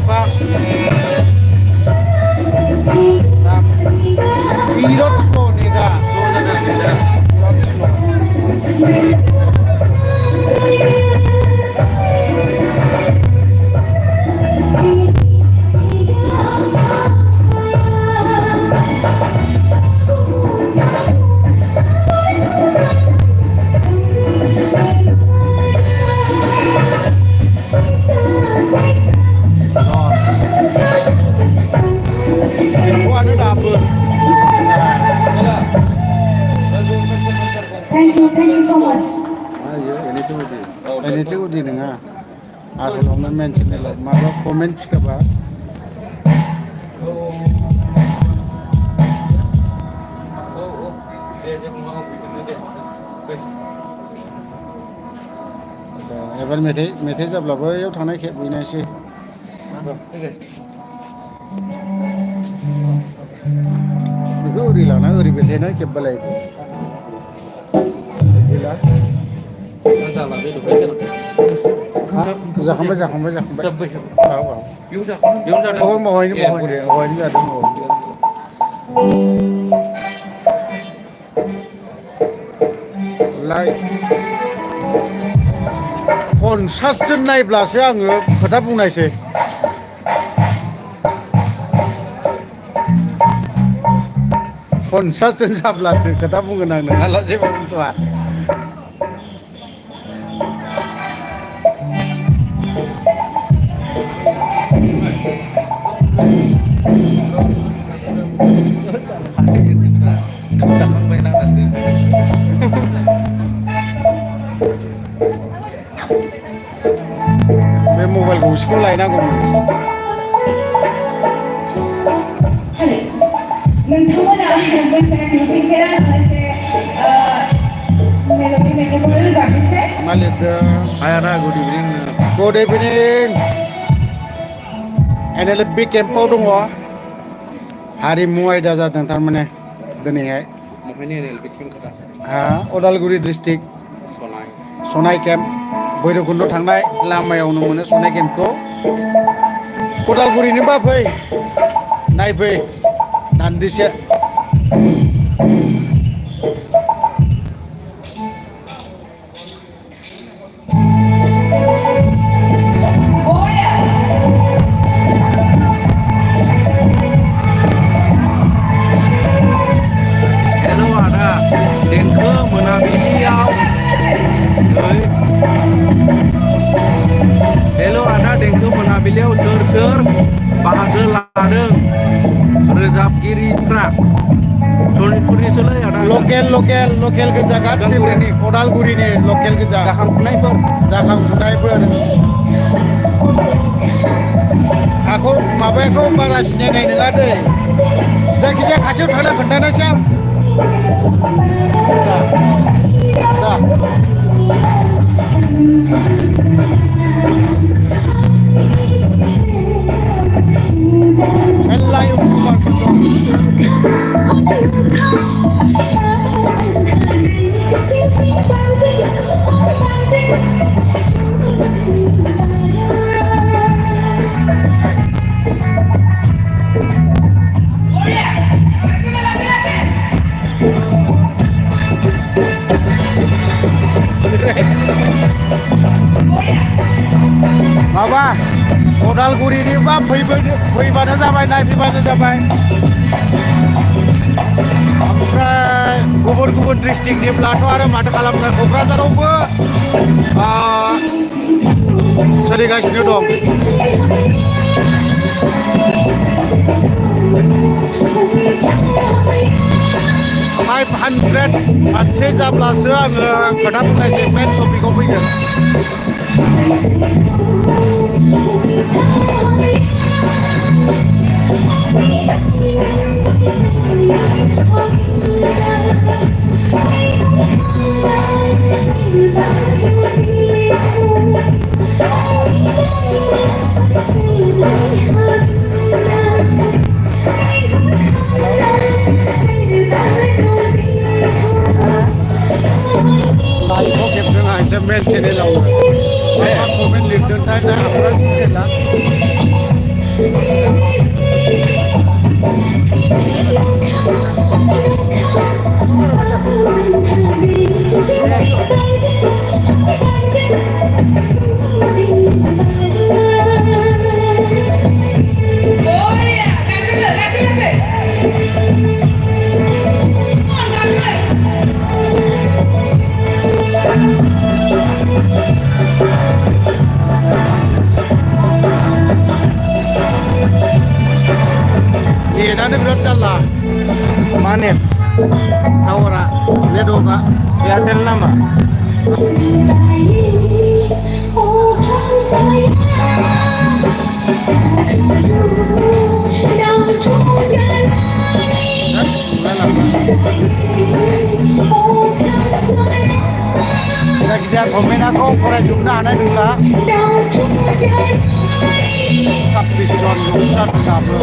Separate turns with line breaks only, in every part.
Bang, irot slow nih kak, irot slow. Nó đạp luôn.
Thank you so much.
Ini tuh di nengah. Asal orang mention itu, malah komen juga pak. Ebar metai जाब्लाबो याव थांनाय खेब बेनोसै बेखौ ओरै लाना ओरै बेलथायना खेबबालाय बिदिला जाखांबाय औ मावहायनो जादों लाइ 50 जोन नायब्लासो आङो खोथा बुंनायसै 50 जोन जाब्लासो खोथा बुंगोन आं नङाला जेबो बुंथ'आ बे मबाइल गंसेखौ लायनांगौमोन
नोंथांमोना बैसागु फैफेरा मोनसे मेलोडि मेथाइखौ रोजाबनोसै
मा लिरदों हायाना गुड इभिनिं NLP केम्पआव दङ हारिमु आयदा जादों थारमाने दिनैहाय उदालगुरि डिस्ट्रिक्ट सनाय केम्प भैरबकुन्द थांनाय लामायावनो मोनो सनाय केम्पखौ उदालगुरिनिबा फै नायफै दान्दिसे
Hello ada देंखो मोनाबिलियाव सोर बाहागो लादों रोजाबगिरिफ्रा सनितपुरनि सोलाय आदा
लकेल गोजा गासिबो उदालगुरिनि लकेल गोजा जाखांफुनायफोर आखौ माबाखौ बारा सिनायनाय नङा दै जायखिजाया खाथियाव थांना खोन्थानोसै आं दा मेल्ला इउटुबारफोर माबा उदालगुरिनि बा फैबानो जाबाय नायफैबानो जाबाय ओमफ्राय गुबुन डिस्ट्रिक्टनिब्लाथ' आरो माथो खालामनो क'क्राझारावबो सोलिगासिनो दं 500 मानसि जाब्लासो आङो खोथा बुंनायसै मेन टपिकआव फैगोन लाइभआव खेबनो हायसो मेन चेनेलावनो मा कमेन्ट लिरदोंथाय दा आमफ्राय सिनायला नेटानो बिराद जारला
मा नेट
टावारा नेटवर्कआ
एयारटेल नामा
जायखिजाया गभर्नमेन्टआखौ फरायजोबनो हानाय नंला 26 जन ल'सो जादों दाबो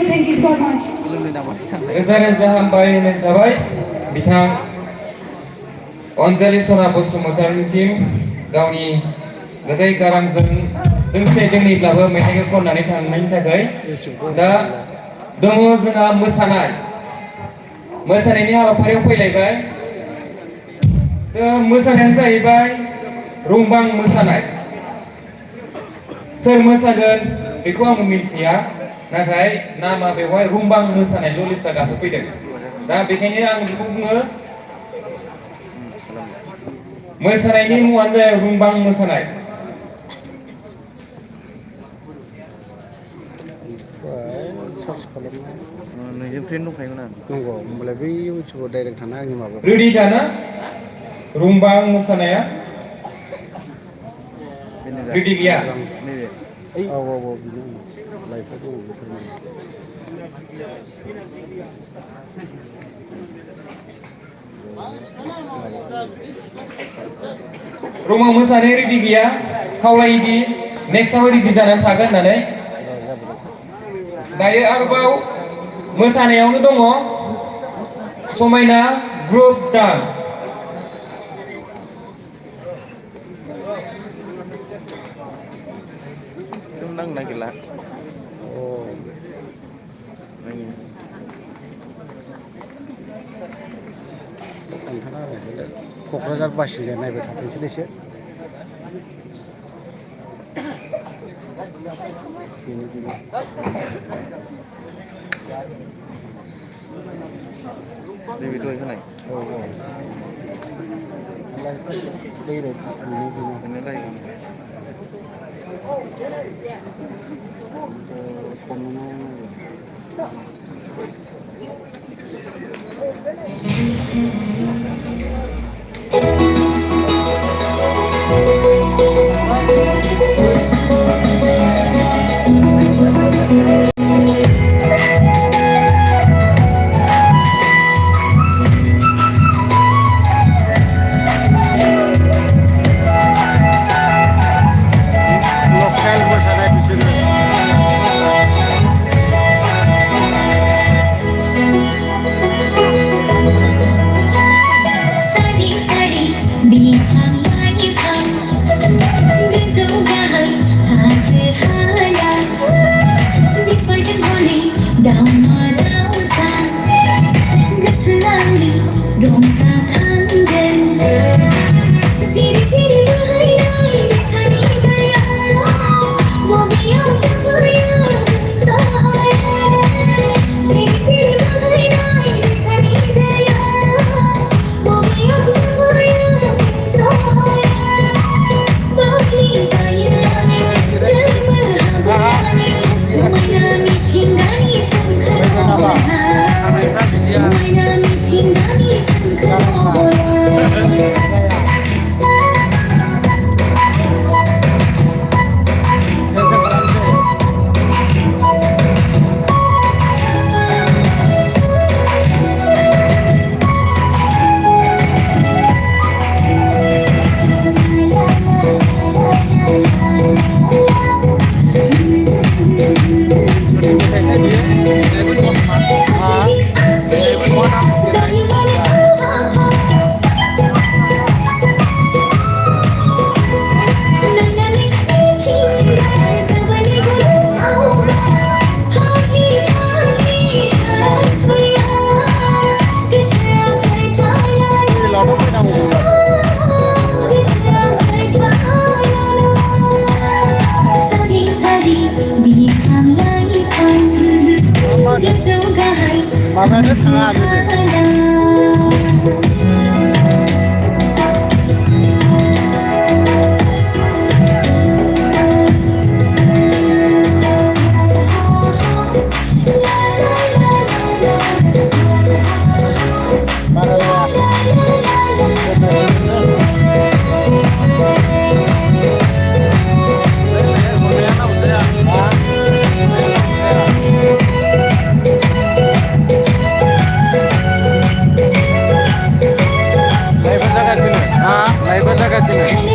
Thank you so much.
रोजा हामबाय होनाय जाबाय बिथां अनजालि सना बसुमतारीसिम गावनि गोदै गारांजों दोंसे दोंनैब्लाबो मेथाइखौ खननानै थांनायनि थाखाय दा दङ जोंहा मोसानायनि हाबाफारियाव फैलायबाय मोसानायानो जाहैबाय रुंबां मोसानाय सोर मोसागोन बेखौ आं मिथिया नाथाय नामा बेवहाय रुंबां मोसानायल' लिस्टआ गाखोफैदों दा बेखायनो आं बेखौ बुङो मोसानायनि मुङानो जाबाय रुंबां मोसानाय
नोंजों फ्रेन्ड दंखायोमोन आं
नंगौ होमबालाय बै इउटुबाव डाइरेक्ट थाना आंनि माबा
रेडि दाना रुंबां मोसानाया रेडि गैया
नैबे
औ बिनो लाइफआव दङ बेफोरनो
रुंबां मोसानाया रेडि गैया खावलायोदि नेक्स्टआव रेडि जानानै थागोन होननानै दायो आरोबाव मोसानायावनो दङ समायना ग्रुप डान्स
नांनो नागिरला
खोन्थाना होनाय क'क्राझार बासिन्दाया नायबाय थाथोंसैलै एसे
नैबे दहाय होनाय
थांनानै थाङा बिदि
लाइभआ जागासिनो लाइभआ जागासिनो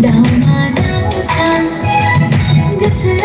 Down my down, sun. This is